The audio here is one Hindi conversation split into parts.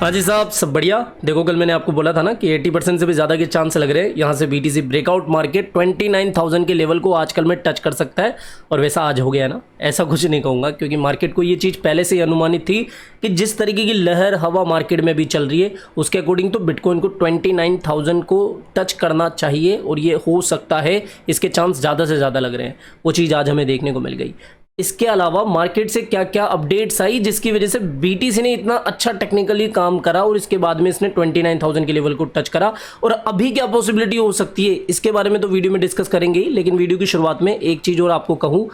हाँ जी साहब, सब बढ़िया। देखो कल मैंने आपको बोला था ना कि 80% से भी ज़्यादा के चांस लग रहे हैं यहाँ से बीटीसी ब्रेकआउट मार्केट 29,000 के लेवल को आजकल में टच कर सकता है। और वैसा आज हो गया है ना, ऐसा कुछ नहीं कहूँगा क्योंकि मार्केट को ये चीज़ पहले से ही अनुमानित थी कि जिस तरीके की लहर हवा मार्केट में भी चल रही है उसके अकॉर्डिंग तो बिटकॉइन को 29,000 को टच करना चाहिए और ये हो सकता है। इसके चांस ज़्यादा से ज़्यादा लग रहे हैं, वो चीज़ आज हमें देखने को मिल गई। इसके अलावा मार्केट से क्या क्या अपडेट्स आई जिसकी वजह से बीटीसी ने इतना अच्छा टेक्निकली काम करा और इसके बाद में इसने 29,000 के लेवल को टच करा। और अभी क्या पॉसिबिलिटी हो सकती है इसके बारे में तो वीडियो में डिस्कस करेंगे ही, लेकिन वीडियो की शुरुआत में एक चीज़ और आपको कहूँ।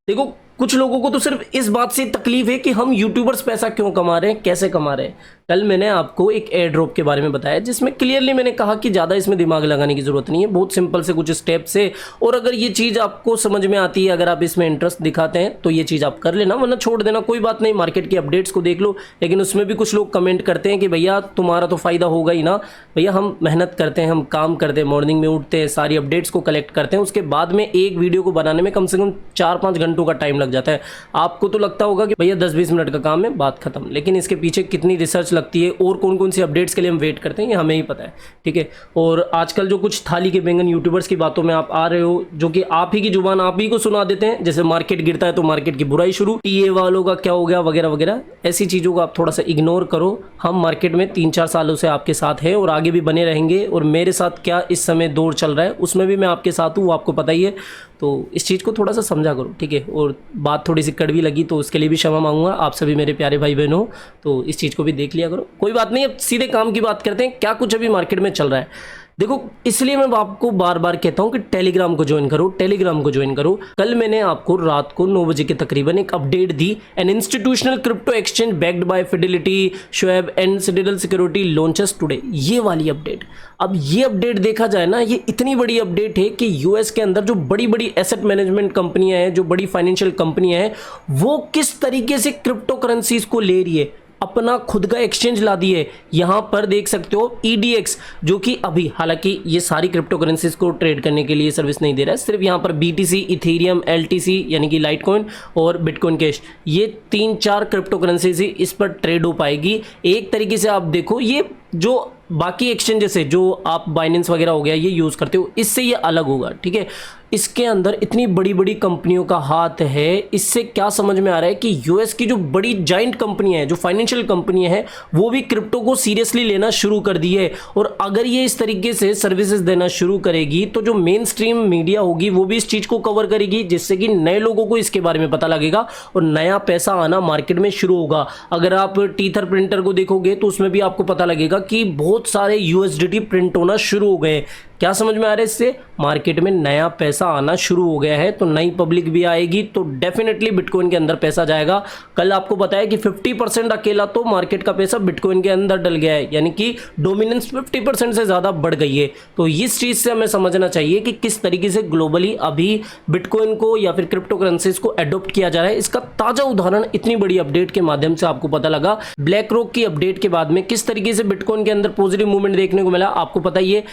देखो कुछ लोगों को तो सिर्फ इस बात से तकलीफ है कि हम यूट्यूबर्स पैसा क्यों कमा रहे हैं, कैसे कमा रहे हैं। कल मैंने आपको एक एयर ड्रॉप के बारे में बताया जिसमें क्लियरली मैंने कहा कि ज़्यादा इसमें दिमाग लगाने की ज़रूरत नहीं है, बहुत सिंपल से कुछ स्टेप से। और अगर ये चीज़ आपको समझ में आती है, अगर आप इसमें इंटरेस्ट दिखाते हैं तो ये चीज़ आप कर लेना, वरना छोड़ देना, कोई बात नहीं। मार्केट की अपडेट्स को देख लो। लेकिन उसमें भी कुछ लोग कमेंट करते हैं कि भैया तुम्हारा तो फ़ायदा होगा ही ना। भैया हम मेहनत करते हैं, हम काम करते हैं, मॉर्निंग में उठते हैं, सारी अपडेट्स को कलेक्ट करते हैं, उसके बाद में एक वीडियो को बनाने में कम से कम 4-5 घंटों का टाइम लग जाता है। आपको तो लगता होगा कि भैया 10-20 मिनट का काम है, बात खत्म। लेकिन इसके पीछे कितनी रिसर्च लगती है और कौन कौन सी अपडेट्स के लिए हम वेट करते हैं ये हमें ही पता है, ठीक है। और आजकल जो कुछ थाली के बैंगन यूट्यूबर्स की बातों में आप आ रहे हो, जो कि आप ही की जुबान आप ही को सुना देते हैं, जैसे मार्केट गिरता है तो मार्केट की बुराई शुरू, टीए वालों का क्या हो गया वगैरह वगैरह, ऐसी चीज़ों को आप थोड़ा सा इग्नोर करो। हम मार्केट में 3-4 सालों से आपके साथ हैं और आगे भी बने रहेंगे। और मेरे साथ क्या इस समय दौर चल रहा है उसमें भी मैं आपके साथ हूँ, वो आपको पता ही है। तो इस चीज़ को थोड़ा सा समझा करो, ठीक है। और बात थोड़ी सी कड़वी लगी तो उसके लिए भी क्षमा मांगूंगा। आप सभी मेरे प्यारे भाई बहन हो तो इस चीज़ को भी देख लिया करो, कोई बात नहीं। अब सीधे काम की बात करते हैं, क्या कुछ अभी मार्केट में चल रहा है। देखो इसलिए मैं आपको बार बार कहता हूं कि टेलीग्राम को ज्वाइन करो, टेलीग्राम को ज्वाइन करो। कल मैंने आपको रात को 9 बजे के तकरीबन एक update the. An institutional crypto exchange backed by Fidelity, Shoaib and Citadel security launches today, ये वाली अपडेट। अब ये अपडेट देखा जाए ना, ये इतनी बड़ी अपडेट है कि यूएस के अंदर जो बड़ी बड़ी एसेट मैनेजमेंट कंपनियां हैं, जो बड़ी फाइनेंशियल कंपनियां हैं, वो किस तरीके से क्रिप्टो करेंसीज को ले रही है, अपना खुद का एक्सचेंज ला दी है। यहां पर देख सकते हो EDX, जो कि अभी हालांकि ये सारी क्रिप्टो करेंसीज को ट्रेड करने के लिए सर्विस नहीं दे रहा है, सिर्फ यहां पर BTC, इथेरियम, LTC यानी कि लाइटकॉइन और बिटकॉइन कैश, ये 3-4 क्रिप्टो करेंसीज ही इस पर ट्रेड हो पाएगी। एक तरीके से आप देखो, ये जो बाकी एक्सचेंजेस है जो आप बाइनेंस वगैरह हो गया ये यूज़ करते हो, इससे ये अलग होगा, ठीक है। इसके अंदर इतनी बड़ी बड़ी कंपनियों का हाथ है। इससे क्या समझ में आ रहा है कि यूएस की जो बड़ी जाइंट कंपनियां हैं, जो फाइनेंशियल कंपनियां हैं, वो भी क्रिप्टो को सीरियसली लेना शुरू कर दी है। और अगर ये इस तरीके से सर्विसेज देना शुरू करेगी तो जो मेन स्ट्रीम मीडिया होगी वो भी इस चीज़ को कवर करेगी, जिससे कि नए लोगों को इसके बारे में पता लगेगा और नया पैसा आना मार्केट में शुरू होगा। अगर आप टीथर प्रिंटर को देखोगे तो उसमें भी आपको पता लगेगा कि बहुत सारे USDT प्रिंट होना शुरू हो गए। क्या समझ में आ रहा है, इससे मार्केट में नया पैसा आना शुरू हो गया है। तो नई पब्लिक भी आएगी तो डेफिनेटली बिटकॉइन के अंदर पैसा जाएगा। कल आपको बताया कि 50% अकेला तो मार्केट का पैसा बिटकॉइन के अंदर डल गया है, यानी कि डोमिनेंस 50% से ज़्यादा बढ़ गई है। तो इस चीज़ से हमें समझना चाहिए कि किस तरीके से ग्लोबली अभी बिटकॉइन को या फिर क्रिप्टो करेंसीज को अडॉप्ट किया जा रहा है। इसका ताज़ा उदाहरण इतनी बड़ी अपडेट के माध्यम से आपको पता लगा। ब्लैक रॉक की अपडेट के बाद में किस तरीके से बिटकॉइन के अंदर पॉजिटिव मूवमेंट देखने को मिला आपको पता ही है।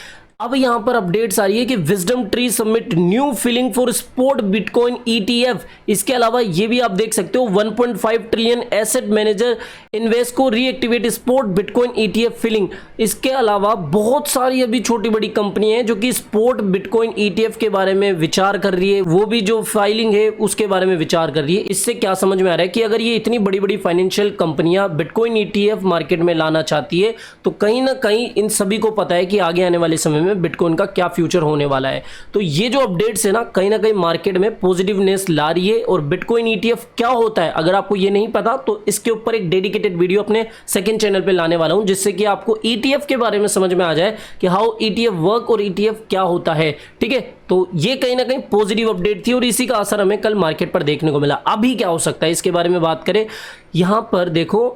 अब यहां पर अपडेट्स आ रही है कि WisdomTree submit new filing for spot bitcoin ETF। इसके अलावा ये भी आप देख सकते हो 1.5 ट्रिलियन एसेट मैनेजर इन्वेस्ट को reactivate spot bitcoin ETF filing. इसके अलावा बहुत सारी अभी छोटी बड़ी कंपनियां हैं जो कि स्पॉट बिटकॉइन ETF के बारे में विचार कर रही है, वो भी जो फाइलिंग है उसके बारे में विचार कर रही है। इससे क्या समझ में आ रहा है कि अगर ये इतनी बड़ी बड़ी फाइनेंशियल कंपनियां बिटकॉइन ETF मार्केट में लाना चाहती है तो कहीं ना कहीं इन सभी को पता है कि आगे आने वाले समय में बिटकॉइन का क्या फ्यूचर होने वाला है। तो ये जो अपडेट्स है ना कहीं मार्केट में पॉजिटिवनेस ला रही है। और बिटकॉइन ETF क्या होता है, अगर आपको ये नहीं पता तो इसके ऊपर एक डेडिकेटेड वीडियो अपने सेकंड चैनल पे लाने वाला हूं, जिससे कि आपको ETF के बारे में समझ में आ जाए कि हाउ ETF वर्क और ETF क्या होता है, ठीक है। तो ये कहीं ना कहीं पॉजिटिव अपडेट थी और इसी का असर हमें कल मार्केट पर देखने को मिला। अभी क्या हो सकता है इसके बारे में बात करें। यहां पर देखो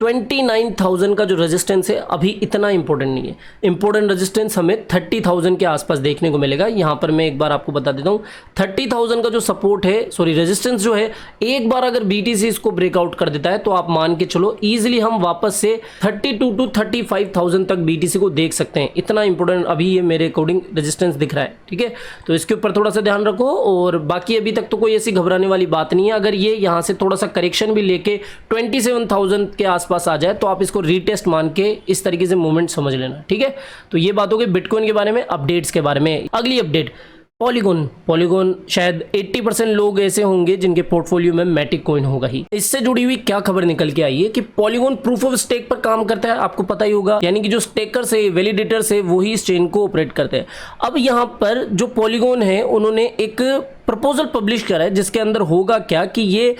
29,000 का जो रेजिस्टेंस है अभी इतना इंपॉर्टेंट नहीं है। इंपॉर्टेंट रेजिस्टेंस हमें 30,000 के आसपास देखने को मिलेगा। यहां पर मैं एक बार आपको बता देता हूं 30,000 का जो सपोर्ट है, सॉरी रेजिस्टेंस जो है, एक बार अगर BTC इसको ब्रेकआउट कर देता है तो आप मान के चलो इजीली हम वापस से 32 to 35,000 तक BTC को देख सकते हैं। इतना इंपॉर्टेंट अभी ये मेरे अकॉर्डिंग रेजिस्टेंस दिख रहा है, ठीक है। तो इसके ऊपर थोड़ा सा ध्यान रखो। और बाकी अभी तक तो कोई ऐसी घबराने वाली बात नहीं है। अगर ये यहाँ से थोड़ा सा करेक्शन भी लेके 27,000 के आस आसपास आ जाए तो आप इसको रीटेस्ट मान के इस तरीके से मूवमेंट समझ लेना, ठीक है। तो ये बात हो गई बिटकॉइन के बारे में, अपडेट्स के बारे में। अगली अपडेट पॉलीगॉन शायद 80% लोग ऐसे होंगे जिनके पोर्टफोलियो में मैटिक कॉइन होगा ही। इससे जुड़ी हुई क्या खबर निकल के आई है कि पॉलीगॉन प्रूफ ऑफ स्टेक पर काम करता है, आपको पता ही होगा, यानी कि जो स्टेकर्स है, वैलिडेटर्स है, वो ही इस चेन को ऑपरेट करते हैं। अब यहाँ पर जो पॉलीगॉन है उन्होंने एक प्रपोजल पब्लिश करा है जिसके अंदर होगा क्या कि ये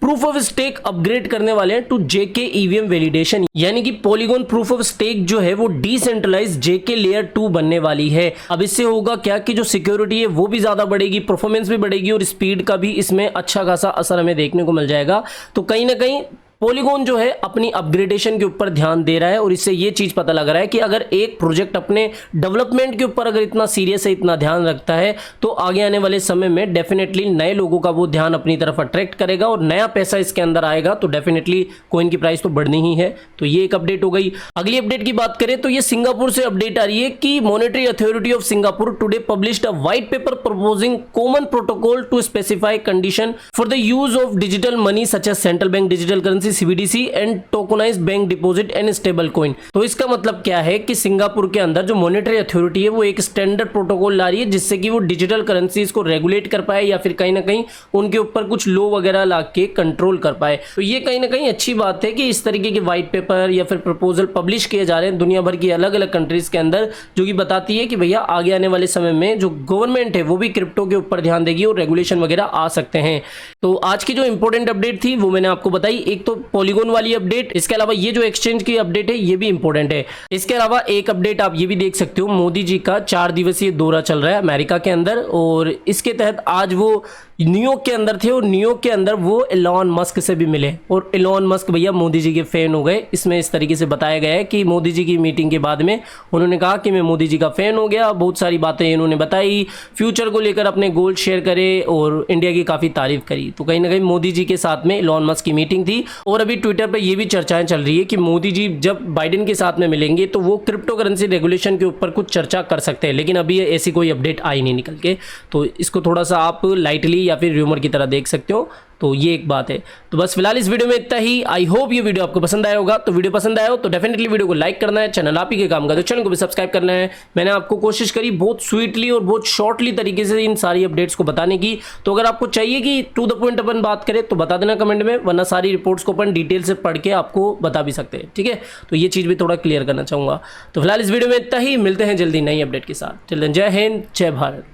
प्रूफ ऑफ स्टेक अपग्रेड करने वाले हैं टू जेके ईवीएम वैलिडेशन, यानी कि पॉलीगॉन प्रूफ ऑफ स्टेक जो है वो डिसेंट्रलाइज जेके लेयर 2 बनने वाली है। अब इससे होगा क्या कि जो सिक्योरिटी है वो भी ज्यादा बढ़ेगी, परफॉर्मेंस भी बढ़ेगी और स्पीड का भी इसमें अच्छा खासा असर हमें देखने को मिल जाएगा। तो कहीं ना कहीं पॉलीगॉन जो है अपनी अपग्रेडेशन के ऊपर ध्यान दे रहा है और इससे ये चीज पता लग रहा है कि अगर एक प्रोजेक्ट अपने डेवलपमेंट के ऊपर अगर इतना सीरियस है, इतना ध्यान रखता है, तो आगे आने वाले समय में डेफिनेटली नए लोगों का वो ध्यान अपनी तरफ अट्रैक्ट करेगा और नया पैसा इसके अंदर आएगा, तो डेफिनेटली कॉइन की प्राइस तो बढ़नी ही है। तो ये एक अपडेट हो गई। अगली अपडेट की बात करें तो ये सिंगापुर से अपडेट आ रही है कि Monetary Authority of Singapore today published a white paper proposing common protocol to specify condition for the use of digital money such as central bank digital currency CBDC and tokenised bank deposit and stable coin. तो इसका मतलब क्या है कि सिंगापुर के अंदर जो मॉनेटरी अथॉरिटी है वो एक स्टैंडर्ड प्रोटोकॉल ला रही है जिससे कि वो डिजिटल करेंसीज को रेगुलेट कर पाए या फिर कहीं ना कहीं उनके ऊपर कुछ लॉ वगैरह ला के कंट्रोल कर पाए। तो ये कहीं ना कहीं अच्छी बात है कि इस तरीके के व्हाइट पेपर या फिर प्रपोजल पब्लिश किए जा रहे हैं दुनिया भर की अलग अलग कंट्रीज के अंदर, जो कि बताती है कि भैया आगे आने वाले समय में जो गवर्नमेंट है वो भी क्रिप्टो के ऊपर ध्यान देगी और रेगुलेशन वगैरह आ सकते हैं। तो आज की जो इंपॉर्टेंट अपडेट थी वो मैंने आपको बताई, एक तो पॉलीगॉन वाली अपडेट, इसके अलावा ये जो एक्सचेंज की अपडेट है ये भी इंपॉर्टेंट है। इसके अलावा एक अपडेट आप ये भी देख सकते हो, मोदी जी का 4 दिवसीय दौरा चल रहा है अमेरिका के अंदर और इसके तहत आज वो न्यूयॉर्क के अंदर थे और न्यूयॉर्क के अंदर वो एलॉन मस्क से भी मिले और एलॉन मस्क भैया मोदी जी के फैन हो गए। इसमें इस तरीके से बताया गया है कि मोदी जी की मीटिंग के बाद में उन्होंने कहा कि मैं मोदी जी का फैन हो गया, बहुत सारी बातें इन्होंने बताई, फ्यूचर को लेकर अपने गोल शेयर करे और इंडिया की काफ़ी तारीफ करी। तो कहीं ना कहीं मोदी जी के साथ में एलॉन मस्क की मीटिंग थी और अभी ट्विटर पर ये भी चर्चाएं चल रही है कि मोदी जी जब बाइडेन के साथ में मिलेंगे तो वो क्रिप्टो करेंसी रेगुलेशन के ऊपर कुछ चर्चा कर सकते हैं, लेकिन अभी ऐसी कोई अपडेट आई नहीं निकल के। तो इसको थोड़ा सा आप लाइटली या फिर र्यूमर की तरह देख सकते हो। तो ये एक बात है। तो बस फिलहाल इस वीडियो में इतना ही। आई होप ये वीडियो आपको पसंद आया होगा। तो वीडियो पसंद आया हो तो डेफिनेटली वीडियो को लाइक करना है, चैनल आप ही के काम का तो चैनल को भी सब्सक्राइब करना है। मैंने आपको कोशिश करी बहुत स्वीटली और बहुत शॉर्टली तरीके से इन सारी अपडेट्स को बताने की। तो अगर आपको चाहिए कि टू द पॉइंट अपन बात करें तो बता देना कमेंट में, वरना सारी रिपोर्ट्स को अपन डिटेल से पढ़ के आपको बता भी सकते हैं, ठीक है। तो ये चीज़ भी थोड़ा क्लियर करना चाहूँगा। तो फिलहाल इस वीडियो में इतना ही, मिलते हैं जल्दी नई अपडेट के साथ। टिल देन जय हिंद, जय भारत।